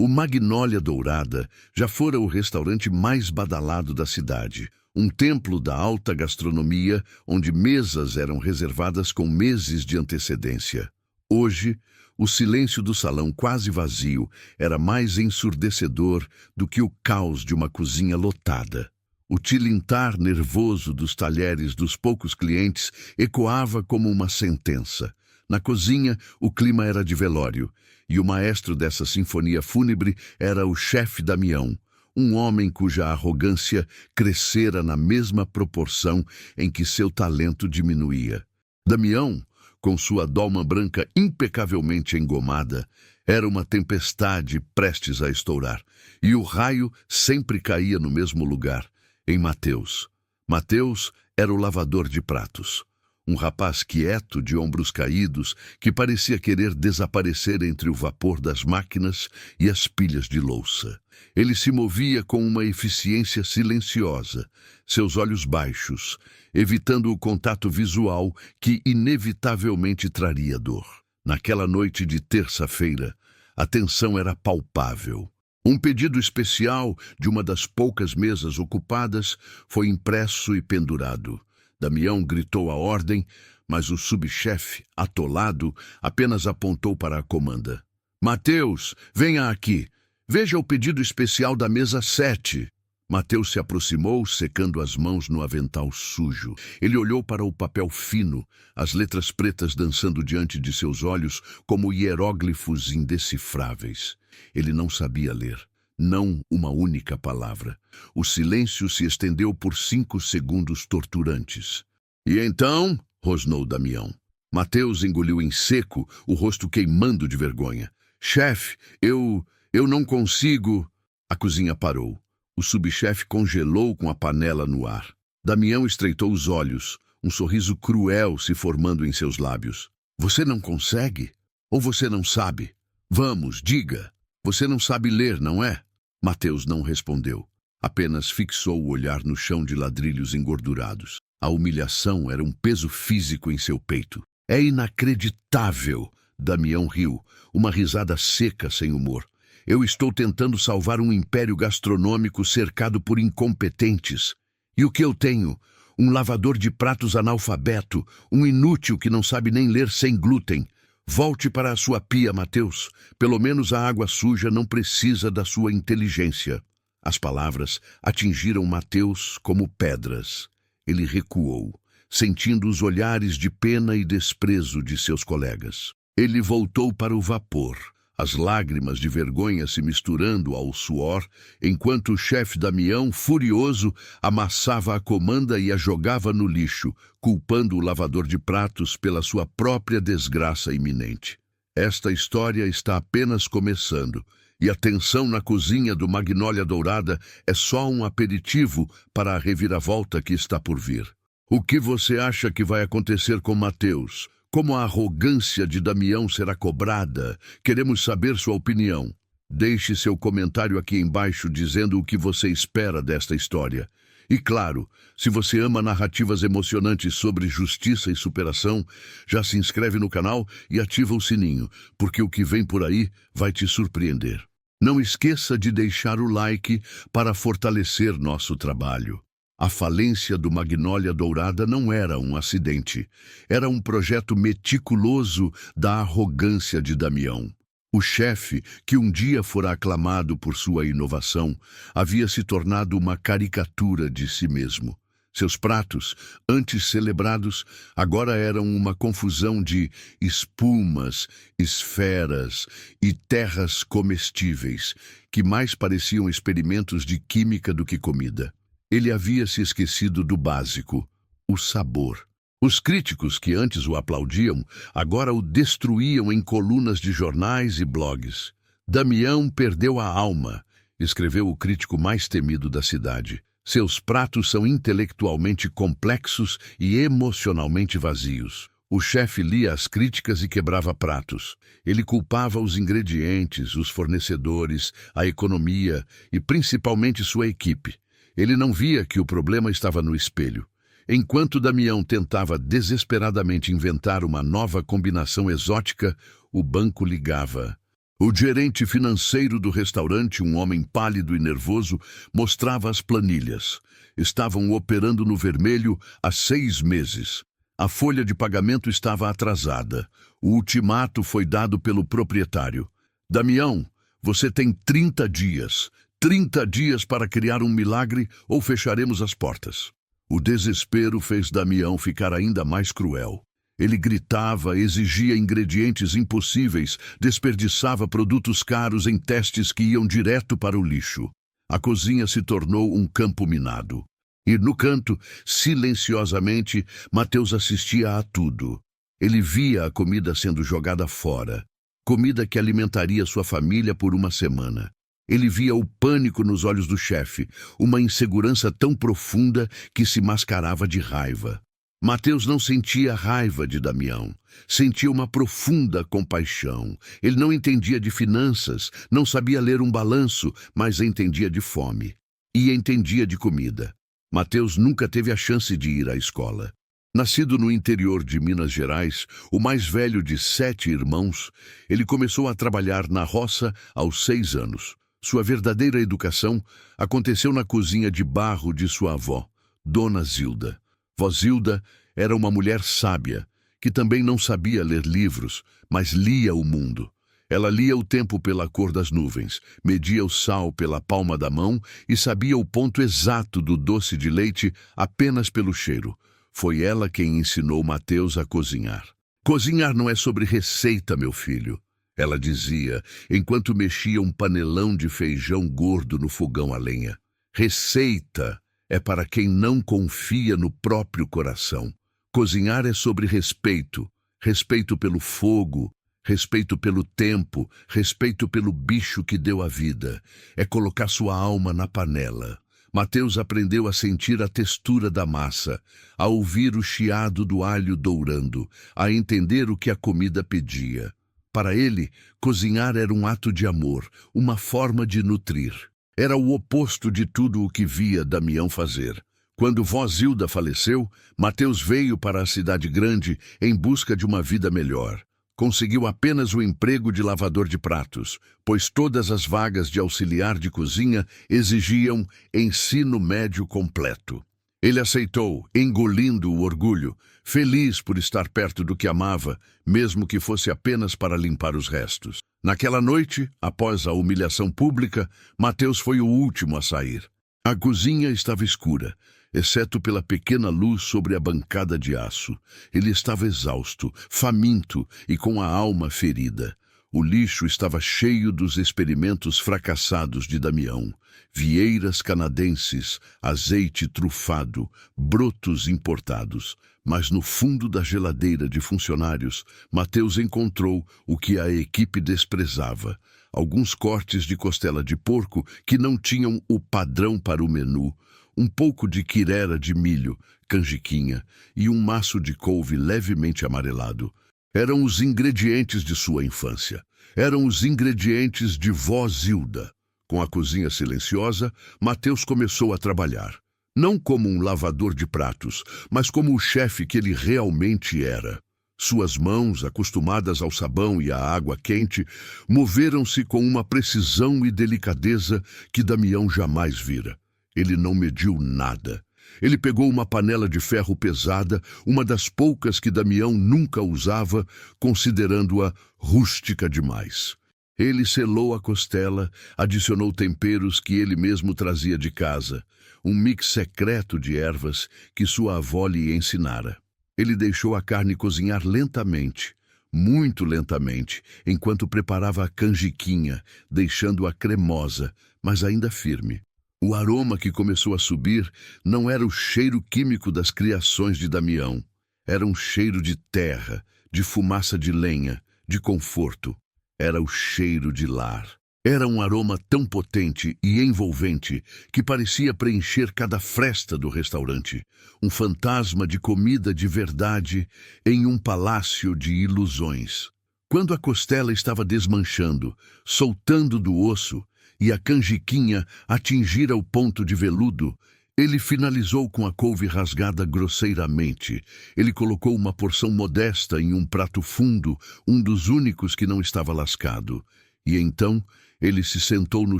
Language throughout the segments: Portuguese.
O Magnólia Dourada já fora o restaurante mais badalado da cidade, um templo da alta gastronomia onde mesas eram reservadas com meses de antecedência. Hoje, o silêncio do salão quase vazio era mais ensurdecedor do que o caos de uma cozinha lotada. O tilintar nervoso dos talheres dos poucos clientes ecoava como uma sentença. Na cozinha, o clima era de velório, e o maestro dessa sinfonia fúnebre era o chefe Damião, um homem cuja arrogância crescera na mesma proporção em que seu talento diminuía. Damião, com sua dolma branca impecavelmente engomada, era uma tempestade prestes a estourar, e o raio sempre caía no mesmo lugar, em Mateus. Mateus era o lavador de pratos. Um rapaz quieto, de ombros caídos, que parecia querer desaparecer entre o vapor das máquinas e as pilhas de louça. Ele se movia com uma eficiência silenciosa, seus olhos baixos, evitando o contato visual que inevitavelmente traria dor. Naquela noite de terça-feira, a tensão era palpável. Um pedido especial de uma das poucas mesas ocupadas foi impresso e pendurado. Damião gritou a ordem, mas o subchefe, atolado, apenas apontou para a comanda. Mateus, venha aqui. Veja o pedido especial da mesa 7. Mateus se aproximou, secando as mãos no avental sujo. Ele olhou para o papel fino, as letras pretas dançando diante de seus olhos como hieróglifos indecifráveis. Ele não sabia ler. Não uma única palavra. O silêncio se estendeu por 5 segundos torturantes. E então, rosnou Damião. Mateus engoliu em seco, o rosto queimando de vergonha. Chefe, eu não consigo... A cozinha parou. O subchefe congelou com a panela no ar. Damião estreitou os olhos, um sorriso cruel se formando em seus lábios. Você não consegue? Ou você não sabe? Vamos, diga. Você não sabe ler, não é? Mateus não respondeu. Apenas fixou o olhar no chão de ladrilhos engordurados. A humilhação era um peso físico em seu peito. É inacreditável! Damião riu, uma risada seca sem humor. Eu estou tentando salvar um império gastronômico cercado por incompetentes. E o que eu tenho? Um lavador de pratos analfabeto, um inútil que não sabe nem ler sem glúten. Volte para a sua pia, Mateus. Pelo menos a água suja não precisa da sua inteligência. As palavras atingiram Mateus como pedras. Ele recuou, sentindo os olhares de pena e desprezo de seus colegas. Ele voltou para o vapor, as lágrimas de vergonha se misturando ao suor, enquanto o chefe Damião, furioso, amassava a comanda e a jogava no lixo, culpando o lavador de pratos pela sua própria desgraça iminente. Esta história está apenas começando, e a tensão na cozinha do Magnólia Dourada é só um aperitivo para a reviravolta que está por vir. O que você acha que vai acontecer com Mateus? Como a arrogância de Damião será cobrada? Queremos saber sua opinião. Deixe seu comentário aqui embaixo dizendo o que você espera desta história. E claro, se você ama narrativas emocionantes sobre justiça e superação, já se inscreve no canal e ativa o sininho, porque o que vem por aí vai te surpreender. Não esqueça de deixar o like para fortalecer nosso trabalho. A falência do Magnólia Dourada não era um acidente. Era um projeto meticuloso da arrogância de Damião. O chefe, que um dia fora aclamado por sua inovação, havia se tornado uma caricatura de si mesmo. Seus pratos, antes celebrados, agora eram uma confusão de espumas, esferas e terras comestíveis, que mais pareciam experimentos de química do que comida. Ele havia se esquecido do básico, o sabor. Os críticos que antes o aplaudiam, agora o destruíam em colunas de jornais e blogs. Damião perdeu a alma, escreveu o crítico mais temido da cidade. Seus pratos são intelectualmente complexos e emocionalmente vazios. O chefe lia as críticas e quebrava pratos. Ele culpava os ingredientes, os fornecedores, a economia e principalmente sua equipe. Ele não via que o problema estava no espelho. Enquanto Damião tentava desesperadamente inventar uma nova combinação exótica, o banco ligava. O gerente financeiro do restaurante, um homem pálido e nervoso, mostrava as planilhas. Estavam operando no vermelho há 6 meses. A folha de pagamento estava atrasada. O ultimato foi dado pelo proprietário. Damião, você tem 30 dias. 30 dias para criar um milagre ou fecharemos as portas. O desespero fez Damião ficar ainda mais cruel. Ele gritava, exigia ingredientes impossíveis, desperdiçava produtos caros em testes que iam direto para o lixo. A cozinha se tornou um campo minado. E no canto, silenciosamente, Mateus assistia a tudo. Ele via a comida sendo jogada fora. Comida que alimentaria sua família por uma semana. Ele via o pânico nos olhos do chefe, uma insegurança tão profunda que se mascarava de raiva. Mateus não sentia raiva de Damião, sentia uma profunda compaixão. Ele não entendia de finanças, não sabia ler um balanço, mas entendia de fome. E entendia de comida. Mateus nunca teve a chance de ir à escola. Nascido no interior de Minas Gerais, o mais velho de 7 irmãos, ele começou a trabalhar na roça aos 6 anos. Sua verdadeira educação aconteceu na cozinha de barro de sua avó, Dona Zilda. Vó Zilda era uma mulher sábia, que também não sabia ler livros, mas lia o mundo. Ela lia o tempo pela cor das nuvens, media o sal pela palma da mão e sabia o ponto exato do doce de leite apenas pelo cheiro. Foi ela quem ensinou Mateus a cozinhar. Cozinhar não é sobre receita, meu filho, ela dizia, enquanto mexia um panelão de feijão gordo no fogão a lenha. Receita é para quem não confia no próprio coração. Cozinhar é sobre respeito. Respeito pelo fogo, respeito pelo tempo, respeito pelo bicho que deu a vida. É colocar sua alma na panela. Mateus aprendeu a sentir a textura da massa, a ouvir o chiado do alho dourando, a entender o que a comida pedia. Para ele, cozinhar era um ato de amor, uma forma de nutrir. Era o oposto de tudo o que via Damião fazer. Quando vó Zilda faleceu, Mateus veio para a cidade grande em busca de uma vida melhor. Conseguiu apenas o emprego de lavador de pratos, pois todas as vagas de auxiliar de cozinha exigiam ensino médio completo. Ele aceitou, engolindo o orgulho, feliz por estar perto do que amava, mesmo que fosse apenas para limpar os restos. Naquela noite, após a humilhação pública, Mateus foi o último a sair. A cozinha estava escura, exceto pela pequena luz sobre a bancada de aço. Ele estava exausto, faminto e com a alma ferida. O lixo estava cheio dos experimentos fracassados de Damião. Vieiras canadenses, azeite trufado, brotos importados. Mas no fundo da geladeira de funcionários, Mateus encontrou o que a equipe desprezava. Alguns cortes de costela de porco que não tinham o padrão para o menu, um pouco de quirera de milho, canjiquinha e um maço de couve levemente amarelado. Eram os ingredientes de sua infância. Eram os ingredientes de vó Zilda. Com a cozinha silenciosa, Mateus começou a trabalhar. Não como um lavador de pratos, mas como o chefe que ele realmente era. Suas mãos, acostumadas ao sabão e à água quente, moveram-se com uma precisão e delicadeza que Damião jamais vira. Ele não mediu nada. Ele pegou uma panela de ferro pesada, uma das poucas que Damião nunca usava, considerando-a rústica demais. Ele selou a costela, adicionou temperos que ele mesmo trazia de casa, um mix secreto de ervas que sua avó lhe ensinara. Ele deixou a carne cozinhar lentamente, muito lentamente, enquanto preparava a canjiquinha, deixando-a cremosa, mas ainda firme. O aroma que começou a subir não era o cheiro químico das criações de Damião. Era um cheiro de terra, de fumaça de lenha, de conforto. Era o cheiro de lar. Era um aroma tão potente e envolvente que parecia preencher cada fresta do restaurante. Um fantasma de comida de verdade em um palácio de ilusões. Quando a costela estava desmanchando, soltando do osso, e a canjiquinha atingira o ponto de veludo, ele finalizou com a couve rasgada grosseiramente. Ele colocou uma porção modesta em um prato fundo, um dos únicos que não estava lascado. E então ele se sentou no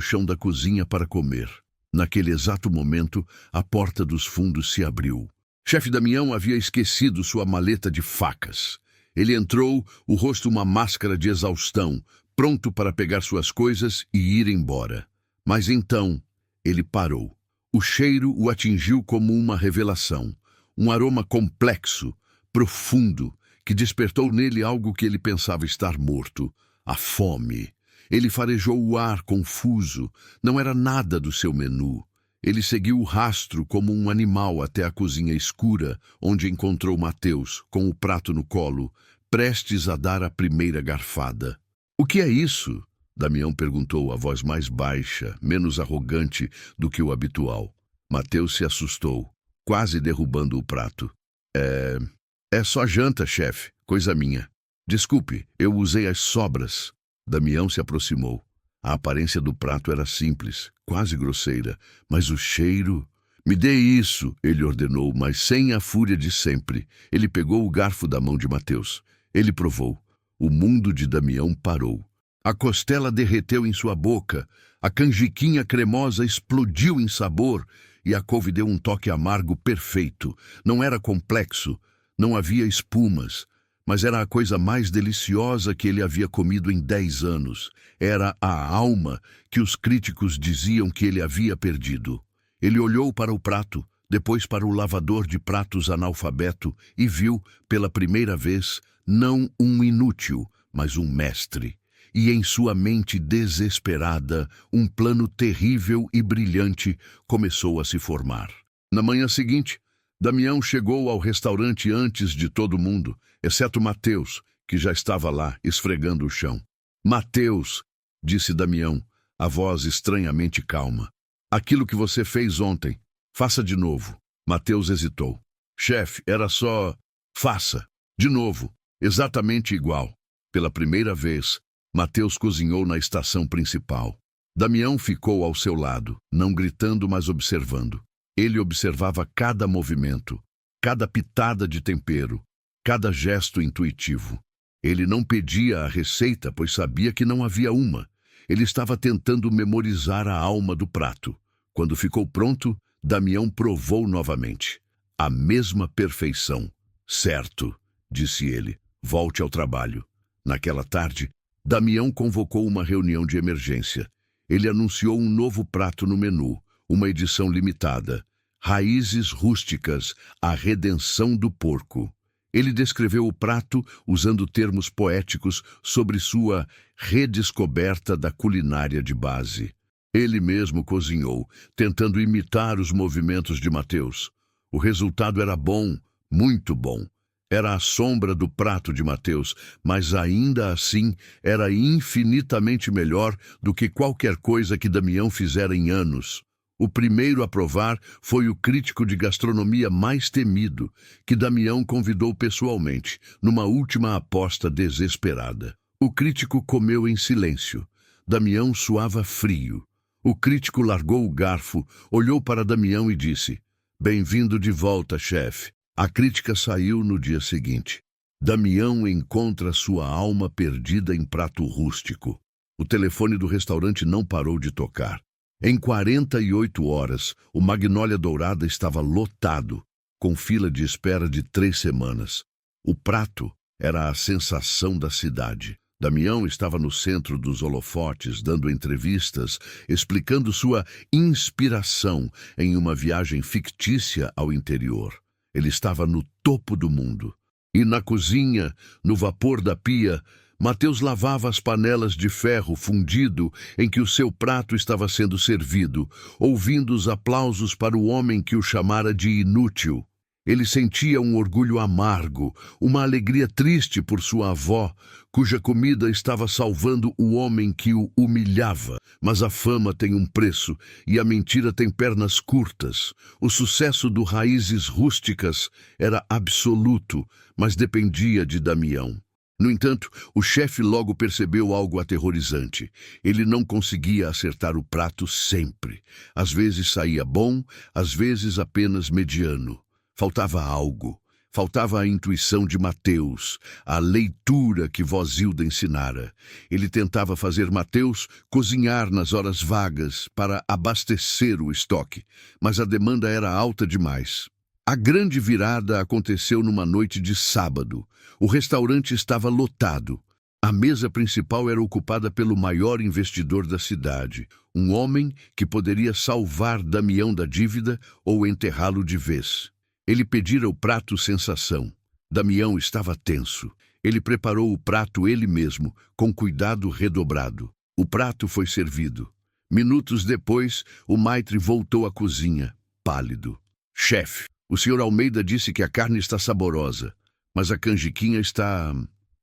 chão da cozinha para comer. Naquele exato momento, a porta dos fundos se abriu. Chefe Damião havia esquecido sua maleta de facas. Ele entrou, o rosto uma máscara de exaustão, pronto para pegar suas coisas e ir embora. Mas então, ele parou. O cheiro o atingiu como uma revelação. Um aroma complexo, profundo, que despertou nele algo que ele pensava estar morto: a fome. Ele farejou o ar confuso. Não era nada do seu menu. Ele seguiu o rastro como um animal até a cozinha escura, onde encontrou Mateus, com o prato no colo, prestes a dar a primeira garfada. "O que é isso?" Damião perguntou, a voz mais baixa, menos arrogante do que o habitual. Mateus se assustou, quase derrubando o prato. É só janta, chefe. Coisa minha. Desculpe, eu usei as sobras." Damião se aproximou. A aparência do prato era simples, quase grosseira, mas o cheiro... "Me dê isso", ele ordenou, mas sem a fúria de sempre. Ele pegou o garfo da mão de Mateus. Ele provou. O mundo de Damião parou. A costela derreteu em sua boca, a canjiquinha cremosa explodiu em sabor e a couve deu um toque amargo perfeito. Não era complexo, não havia espumas, mas era a coisa mais deliciosa que ele havia comido em 10 anos. Era a alma que os críticos diziam que ele havia perdido. Ele olhou para o prato, depois para o lavador de pratos analfabeto e viu, pela primeira vez, não um inútil, mas um mestre. E em sua mente desesperada, um plano terrível e brilhante começou a se formar. Na manhã seguinte, Damião chegou ao restaurante antes de todo mundo, exceto Mateus, que já estava lá, esfregando o chão. "Mateus", disse Damião, a voz estranhamente calma. "Aquilo que você fez ontem, faça de novo." Mateus hesitou. "Chefe, era só... Faça. De novo. Exatamente igual." Pela primeira vez, Mateus cozinhou na estação principal. Damião ficou ao seu lado, não gritando, mas observando. Ele observava cada movimento, cada pitada de tempero, cada gesto intuitivo. Ele não pedia a receita, pois sabia que não havia uma. Ele estava tentando memorizar a alma do prato. Quando ficou pronto, Damião provou novamente. A mesma perfeição. "Certo", disse ele. "Volte ao trabalho." Naquela tarde, Damião convocou uma reunião de emergência. Ele anunciou um novo prato no menu, uma edição limitada. Raízes rústicas, a redenção do porco. Ele descreveu o prato usando termos poéticos sobre sua redescoberta da culinária de base. Ele mesmo cozinhou, tentando imitar os movimentos de Mateus. O resultado era bom, muito bom. Era a sombra do prato de Mateus, mas ainda assim era infinitamente melhor do que qualquer coisa que Damião fizera em anos. O primeiro a provar foi o crítico de gastronomia mais temido, que Damião convidou pessoalmente, numa última aposta desesperada. O crítico comeu em silêncio. Damião suava frio. O crítico largou o garfo, olhou para Damião e disse: "Bem-vindo de volta, chefe." A crítica saiu no dia seguinte. Damião encontra sua alma perdida em prato rústico. O telefone do restaurante não parou de tocar. Em 48 horas, o Magnólia Dourada estava lotado, com fila de espera de 3 semanas. O prato era a sensação da cidade. Damião estava no centro dos holofotes, dando entrevistas, explicando sua inspiração em uma viagem fictícia ao interior. Ele estava no topo do mundo. E na cozinha, no vapor da pia, Mateus lavava as panelas de ferro fundido em que o seu prato estava sendo servido, ouvindo os aplausos para o homem que o chamara de inútil. Ele sentia um orgulho amargo, uma alegria triste por sua avó, cuja comida estava salvando o homem que o humilhava. Mas a fama tem um preço e a mentira tem pernas curtas. O sucesso do Raízes Rústicas era absoluto, mas dependia de Damião. No entanto, o chefe logo percebeu algo aterrorizante. Ele não conseguia acertar o prato sempre. Às vezes saía bom, às vezes apenas mediano. Faltava algo. Faltava a intuição de Mateus, a leitura que Vozilda ensinara. Ele tentava fazer Mateus cozinhar nas horas vagas para abastecer o estoque, mas a demanda era alta demais. A grande virada aconteceu numa noite de sábado. O restaurante estava lotado. A mesa principal era ocupada pelo maior investidor da cidade, um homem que poderia salvar Damião da dívida ou enterrá-lo de vez. Ele pedira o prato sensação. Damião estava tenso. Ele preparou o prato ele mesmo, com cuidado redobrado. O prato foi servido. Minutos depois, o maitre voltou à cozinha, pálido. Chefe, o senhor Almeida disse que a carne está saborosa, mas a canjiquinha está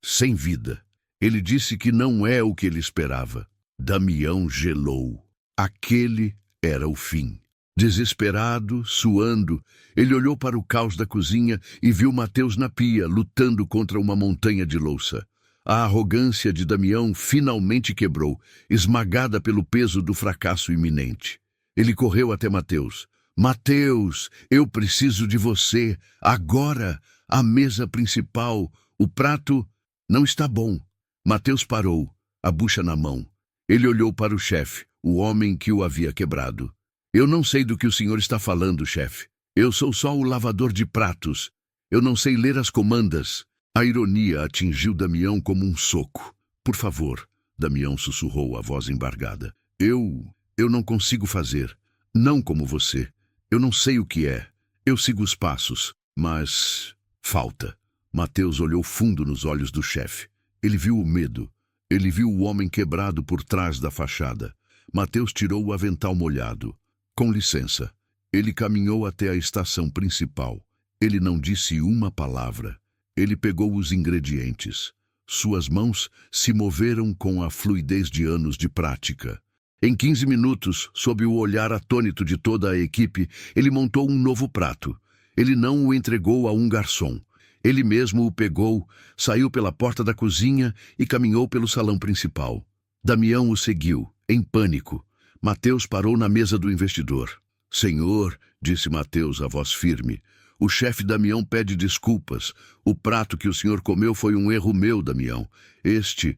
sem vida. Ele disse que não é o que ele esperava. Damião gelou. Aquele era o fim. Desesperado, suando, ele olhou para o caos da cozinha e viu Mateus na pia, lutando contra uma montanha de louça. A arrogância de Damião finalmente quebrou, esmagada pelo peso do fracasso iminente. Ele correu até Mateus. Mateus, eu preciso de você. Agora, a mesa principal, o prato não está bom. Mateus parou, a bucha na mão. Ele olhou para o chefe, o homem que o havia quebrado. Eu não sei do que o senhor está falando, chefe. Eu sou só o lavador de pratos. Eu não sei ler as comandas. A ironia atingiu Damião como um soco. Por favor, Damião sussurrou, a voz embargada. Eu não consigo fazer. Não como você. Eu não sei o que é. Eu sigo os passos, mas falta. Mateus olhou fundo nos olhos do chefe. Ele viu o medo. Ele viu o homem quebrado por trás da fachada. Mateus tirou o avental molhado. Com licença. Ele caminhou até a estação principal. Ele não disse uma palavra. Ele pegou os ingredientes. Suas mãos se moveram com a fluidez de anos de prática. Em 15 minutos, sob o olhar atônito de toda a equipe, ele montou um novo prato. Ele não o entregou a um garçom. Ele mesmo o pegou, saiu pela porta da cozinha e caminhou pelo salão principal. Damião o seguiu, em pânico. Mateus parou na mesa do investidor. Senhor, disse Mateus, a voz firme, o chefe Damião pede desculpas. O prato que o senhor comeu foi um erro meu, Damião. Este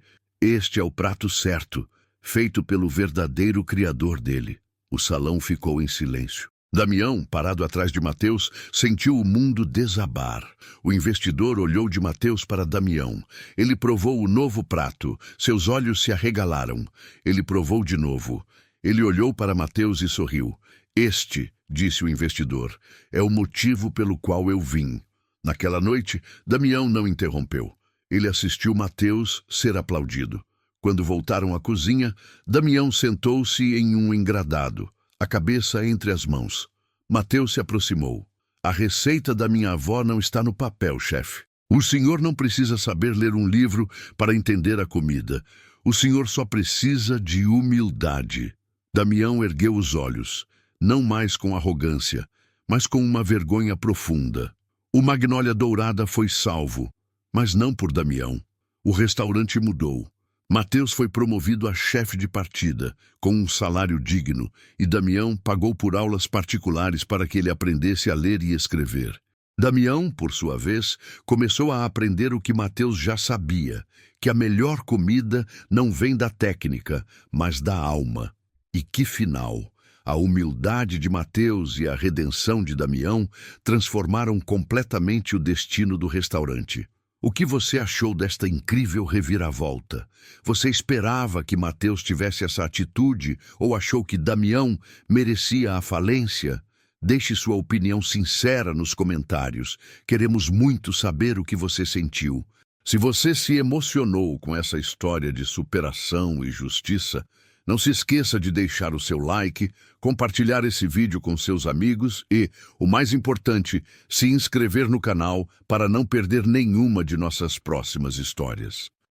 é o prato certo, feito pelo verdadeiro criador dele. O salão ficou em silêncio. Damião, parado atrás de Mateus, sentiu o mundo desabar. O investidor olhou de Mateus para Damião. Ele provou o novo prato. Seus olhos se arregalaram. Ele provou de novo. Ele olhou para Mateus e sorriu. Este, disse o investidor, é o motivo pelo qual eu vim. Naquela noite, Damião não interrompeu. Ele assistiu Mateus ser aplaudido. Quando voltaram à cozinha, Damião sentou-se em um engradado, a cabeça entre as mãos. Mateus se aproximou. A receita da minha avó não está no papel, chefe. O senhor não precisa saber ler um livro para entender a comida. O senhor só precisa de humildade. Damião ergueu os olhos, não mais com arrogância, mas com uma vergonha profunda. O Magnólia Dourada foi salvo, mas não por Damião. O restaurante mudou. Mateus foi promovido a chefe de partida, com um salário digno, e Damião pagou por aulas particulares para que ele aprendesse a ler e escrever. Damião, por sua vez, começou a aprender o que Mateus já sabia, que a melhor comida não vem da técnica, mas da alma. E que final! A humildade de Mateus e a redenção de Damião transformaram completamente o destino do restaurante. O que você achou desta incrível reviravolta? Você esperava que Mateus tivesse essa atitude ou achou que Damião merecia a falência? Deixe sua opinião sincera nos comentários. Queremos muito saber o que você sentiu. Se você se emocionou com essa história de superação e justiça, não se esqueça de deixar o seu like, compartilhar esse vídeo com seus amigos e, o mais importante, se inscrever no canal para não perder nenhuma de nossas próximas histórias.